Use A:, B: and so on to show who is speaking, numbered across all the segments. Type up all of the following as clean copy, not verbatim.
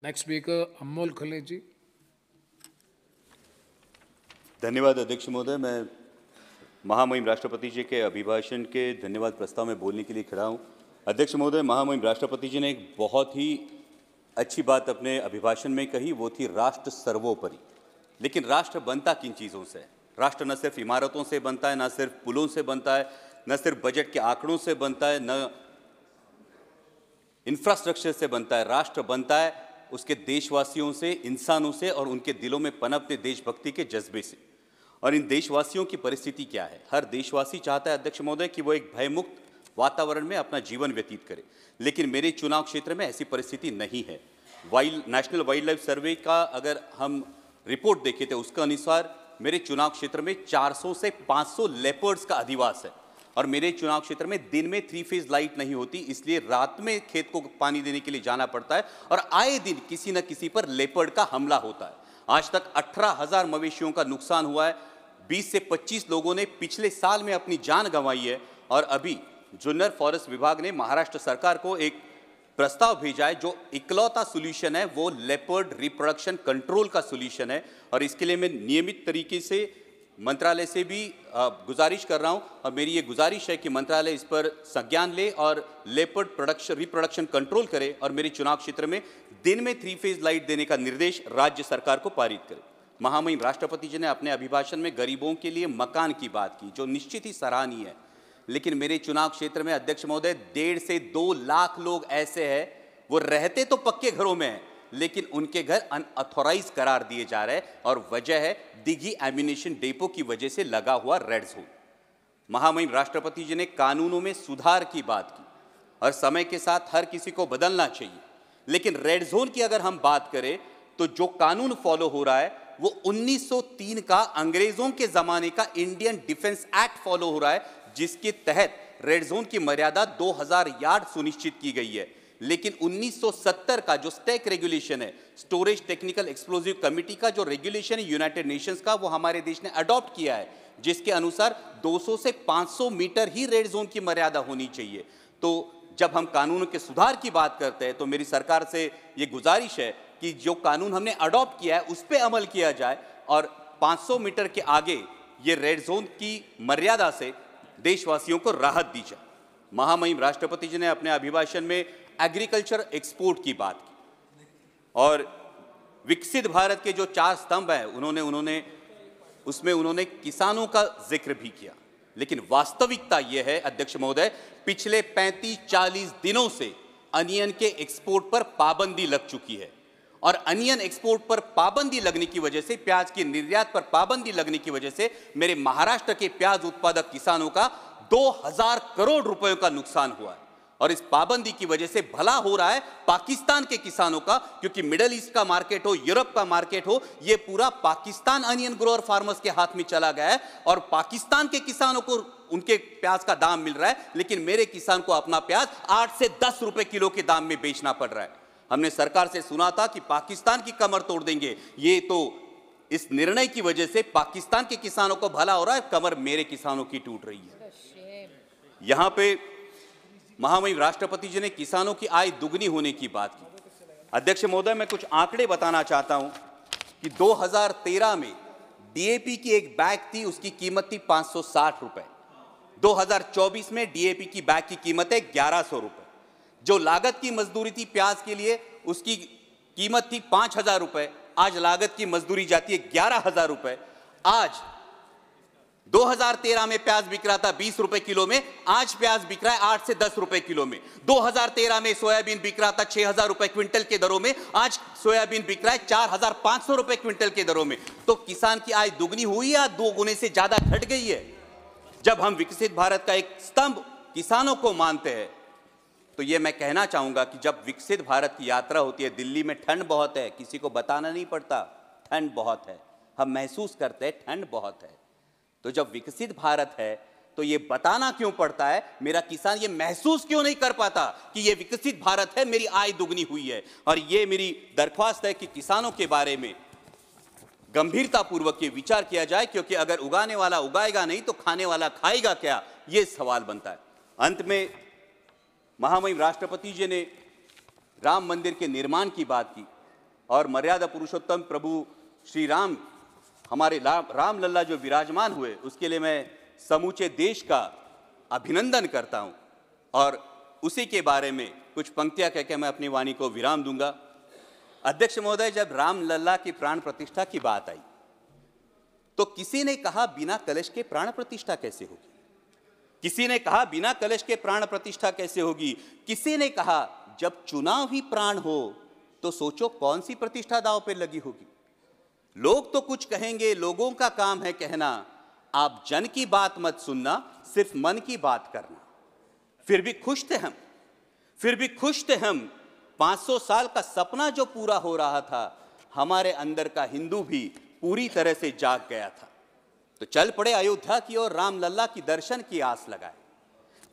A: Next speaker, Amol Khaleji.
B: धन्यवाद अध्यक्ष महोदय। मैं महामहिम राष्ट्रपति जी के अभिभाषण के धन्यवाद प्रस्ताव में बोलने के लिए खड़ा हूं। अध्यक्ष महोदय, महामहिम राष्ट्रपति जी ने एक बहुत ही अच्छी बात अपने अभिभाषण में कही, वो थी राष्ट्र सर्वोपरि। लेकिन राष्ट्र बनता किन चीज़ों से? राष्ट्र न सिर्फ इमारतों से बनता है, न सिर्फ पुलों से बनता है, न सिर्फ बजट के आंकड़ों से बनता है, न इंफ्रास्ट्रक्चर से बनता है। राष्ट्र बनता है उसके देशवासियों से, इंसानों से और उनके दिलों में पनपते देशभक्ति के जज्बे से। और इन देशवासियों की परिस्थिति क्या है? हर देशवासी चाहता है अध्यक्ष महोदय कि वो एक भयमुक्त वातावरण में अपना जीवन व्यतीत करे, लेकिन मेरे चुनाव क्षेत्र में ऐसी परिस्थिति नहीं है। नेशनल वाइल्ड लाइफ सर्वे का अगर हम रिपोर्ट देखें तो उसके अनुसार मेरे चुनाव क्षेत्र में 400 से 500 लेपर्ड्स का अधिवास है। और मेरे चुनाव क्षेत्र में दिन में 3 फेज लाइट नहीं होती, इसलिए रात में खेत को पानी देने के लिए जाना पड़ता है और आए दिन किसी न किसी पर लेपर्ड का हमला होता है। आज तक 18,000 मवेशियों का नुकसान हुआ है। 20 से 25 लोगों ने पिछले साल में अपनी जान गंवाई है। और अभी जुन्नर फॉरेस्ट विभाग ने महाराष्ट्र सरकार को एक प्रस्ताव भेजा है, जो इकलौता सोल्यूशन है वो लेपर्ड रिप्रोडक्शन कंट्रोल का सोल्यूशन है। और इसके लिए मैं नियमित तरीके से मंत्रालय से भी गुजारिश कर रहा हूं और मेरी ये गुजारिश है कि मंत्रालय इस पर संज्ञान ले और लेपर्ड रिप्रोडक्शन कंट्रोल करे और मेरे चुनाव क्षेत्र में दिन में 3 फेज लाइट देने का निर्देश राज्य सरकार को पारित करे। महामहिम राष्ट्रपति जी ने अपने अभिभाषण में गरीबों के लिए मकान की बात की, जो निश्चित ही सराहनीय है। लेकिन मेरे चुनाव क्षेत्र में अध्यक्ष महोदय 1.5 से 2 लाख लोग ऐसे हैं, वो रहते तो पक्के घरों में हैं, लेकिन उनके घर अनऑथोराइज करार दिए जा रहे हैं। और वजह है दिघी एम्यूनिशन डेपो की वजह से लगा हुआ रेड जोन। महामहिम राष्ट्रपति जी ने कानूनों में सुधार की बात की और समय के साथ हर किसी को बदलना चाहिए। लेकिन रेड जोन की अगर हम बात करें तो जो कानून फॉलो हो रहा है वो 1903 का अंग्रेजों के जमाने का इंडियन डिफेंस एक्ट फॉलो हो रहा है, जिसके तहत रेड जोन की मर्यादा 2000 यार्ड सुनिश्चित की गई है। लेकिन 1970 का जो स्टैक रेगुलेशन है, स्टोरेज टेक्निकल एक्सप्लोजिव कमिटी का जो रेगुलेशन है यूनाइटेड नेशंस का, वो हमारे देश ने अडॉप्ट किया है, जिसके अनुसार 200 से 500 मीटर ही रेड जोन की मर्यादा होनी चाहिए। तो जब हम कानून के सुधार की बात करते हैं तो मेरी सरकार से ये गुजारिश है कि जो कानून हमने अडॉप्ट किया है उस पर अमल किया जाए और 500 मीटर के आगे ये रेड जोन की मर्यादा से देशवासियों को राहत दी जाए। महामहिम राष्ट्रपति जी ने अपने अभिभाषण में एग्रीकल्चर एक्सपोर्ट की बात की और विकसित भारत के जो 4 स्तंभ हैं उन्होंने किसानों का जिक्र भी किया। लेकिन वास्तविकता यह है अध्यक्ष महोदय, पिछले 35-40 दिनों से अनियन के एक्सपोर्ट पर पाबंदी लग चुकी है। और अनियन एक्सपोर्ट पर पाबंदी लगने की वजह से, प्याज के निर्यात पर पाबंदी लगने की वजह से मेरे महाराष्ट्र के प्याज उत्पादक किसानों का 2000 करोड़ रुपयों का नुकसान हुआ है। और इस पाबंदी की वजह से भला हो रहा है पाकिस्तान के किसानों का, क्योंकि मिडिल ईस्ट का मार्केट हो, यूरोप का मार्केट हो, ये पूरा पाकिस्तान अनियन ग्रोअर फार्मर्स के हाथ में चला गया है। और पाकिस्तान के किसानों को उनके प्याज का दाम मिल रहा है, लेकिन मेरे किसान को अपना प्याज 8 से 10 रुपए किलो के दाम में बेचना पड़ रहा है। हमने सरकार से सुना था कि पाकिस्तान की कमर तोड़ देंगे, ये तो इस निर्णय की वजह से पाकिस्तान के किसानों को भला हो रहा है, कमर मेरे किसानों की टूट रही है। यहां पे महामहिम राष्ट्रपति जी ने किसानों की आय दुगनी होने की बात की। अध्यक्ष महोदय, मैं कुछ आंकड़े बताना चाहता हूं कि 2013 में डीएपी की एक बैग थी, उसकी कीमत थी 560 रुपए। 2024 में डीएपी की बैग की कीमत है 1100 रुपए। जो लागत की मजदूरी थी प्याज के लिए, उसकी कीमत थी 5000 रुपए, आज लागत की मजदूरी जाती है 11,000 रुपए। आज 2013 में प्याज बिक रहा था 20 रुपए किलो में, आज प्याज बिक रहा है 8 से 10 रुपए किलो में। 2013 में सोयाबीन बिक रहा था 6,000 रुपए क्विंटल के दरों में, आज सोयाबीन बिक रहा है 4,500 रुपए क्विंटल के दरों में। तो किसान की आय दुगनी हुई या 2 गुने से ज्यादा घट गई है? जब हम विकसित भारत का एक स्तंभ किसानों को मानते हैं तो ये मैं कहना चाहूंगा कि जब विकसित भारत की यात्रा होती है, दिल्ली में ठंड बहुत है, किसी को बताना नहीं पड़ता ठंड बहुत है, हम महसूस करते हैं ठंड बहुत है। तो जब विकसित भारत है तो ये बताना क्यों पड़ता है? मेरा किसान ये महसूस क्यों नहीं कर पाता कि ये विकसित भारत है, मेरी आय दुगनी हुई है? और ये मेरी दरख्वास्त है कि किसानों के बारे में गंभीरतापूर्वक ये विचार किया जाए, क्योंकि अगर उगाने वाला उगाएगा नहीं तो खाने वाला खाएगा क्या, ये सवाल बनता है। अंत में महामहिम राष्ट्रपति जी ने राम मंदिर के निर्माण की बात की। और मर्यादा पुरुषोत्तम प्रभु श्री राम, हमारे राम लल्ला जो विराजमान हुए, उसके लिए मैं समूचे देश का अभिनंदन करता हूं। और उसी के बारे में कुछ पंक्तियां कहकर मैं अपनी वाणी को विराम दूंगा। अध्यक्ष महोदय, जब राम लल्ला की प्राण प्रतिष्ठा की बात आई तो किसी ने कहा बिना कलश के प्राण प्रतिष्ठा कैसे होगी, किसी ने कहा बिना कलश के प्राण प्रतिष्ठा कैसे होगी, किसी ने कहा जब चुनाव ही प्राण हो तो सोचो कौन सी प्रतिष्ठा दांव पे लगी होगी। लोग तो कुछ कहेंगे, लोगों का काम है कहना, आप जन की बात मत सुनना, सिर्फ मन की बात करना। फिर भी खुश थे हम, फिर भी खुश थे हम। 500 साल का सपना जो पूरा हो रहा था, हमारे अंदर का हिंदू भी पूरी तरह से जाग गया था। तो चल पड़े अयोध्या की ओर, राम लल्ला की दर्शन की आस लगाए।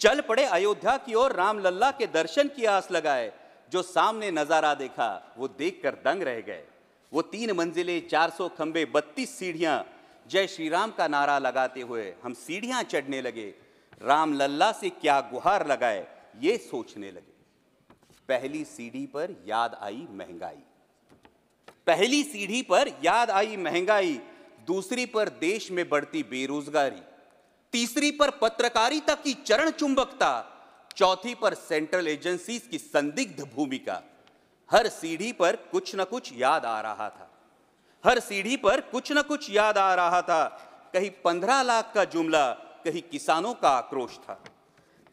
B: चल पड़े अयोध्या की ओर, राम लल्ला के दर्शन की आस लगाए। जो सामने नजारा देखा वो देखकर दंग रह गए। वो 3 मंजिले, 400 खंबे, 32 सीढ़ियां, जय श्री राम का नारा लगाते हुए हम सीढ़ियां चढ़ने लगे। राम लल्ला से क्या गुहार लगाए ये सोचने लगे। पहली सीढ़ी पर याद आई महंगाई, पहली सीढ़ी पर याद आई महंगाई, दूसरी पर देश में बढ़ती बेरोजगारी, तीसरी पर पत्रकारिता की चरण चुंबकता, चौथी पर सेंट्रल एजेंसीज की संदिग्ध भूमिका। हर सीढ़ी पर कुछ न कुछ याद आ रहा था, हर सीढ़ी पर कुछ न कुछ याद आ रहा था। कहीं 15 लाख का जुमला, कहीं किसानों का आक्रोश था,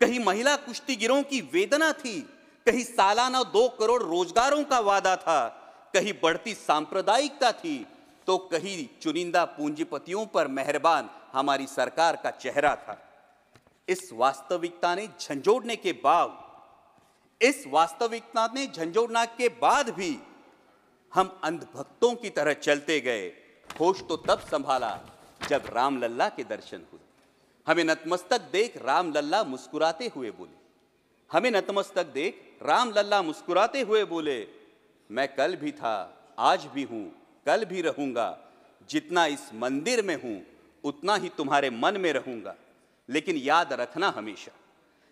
B: कहीं महिला कुश्तीगिरों की वेदना थी, कहीं सालाना 2 करोड़ रोजगारों का वादा था, कहीं बढ़ती सांप्रदायिकता थी, तो कहीं चुनिंदा पूंजीपतियों पर मेहरबान हमारी सरकार का चेहरा था। इस वास्तविकता ने झंझोड़ने के बाद, इस वास्तविकता ने झंझोड़ने के बाद भी हम अंधभक्तों की तरह चलते गए। होश तो तब संभाला जब राम लल्ला के दर्शन हुए। हमें नतमस्तक देख राम लल्ला मुस्कुराते हुए बोले, हमें नतमस्तक देख राम लल्ला मुस्कुराते हुए बोले, मैं कल भी था, आज भी हूं, कल भी रहूंगा। जितना इस मंदिर में हूं उतना ही तुम्हारे मन में रहूंगा। लेकिन याद रखना हमेशा,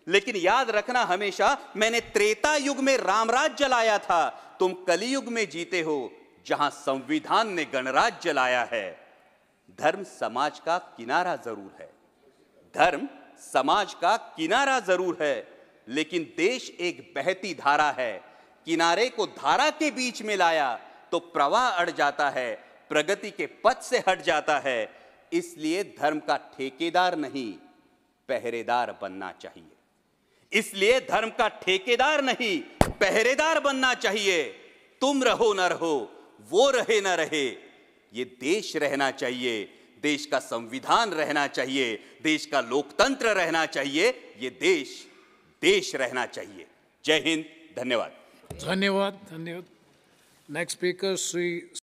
B: लेकिन याद रखना हमेशा, मैंने त्रेता युग में रामराज जलाया था, तुम कलयुग में जीते हो जहां संविधान ने गणराज जलाया है। धर्म समाज का किनारा जरूर है, धर्म समाज का किनारा जरूर है, लेकिन देश एक बहती धारा है। किनारे को धारा के बीच में लाया तो प्रवाह अड़ जाता है, प्रगति के पथ से हट जाता है। इसलिए धर्म का ठेकेदार नहीं, पहरेदार बनना चाहिए। इसलिए धर्म का ठेकेदार नहीं, पहरेदार बनना चाहिए। तुम रहो न रहो, वो रहे न रहे, ये देश रहना चाहिए, देश का संविधान रहना चाहिए, देश का लोकतंत्र रहना चाहिए, ये देश रहना चाहिए। जय हिंद, धन्यवाद।
A: धन्यवाद, धन्यवाद। Next speaker Shri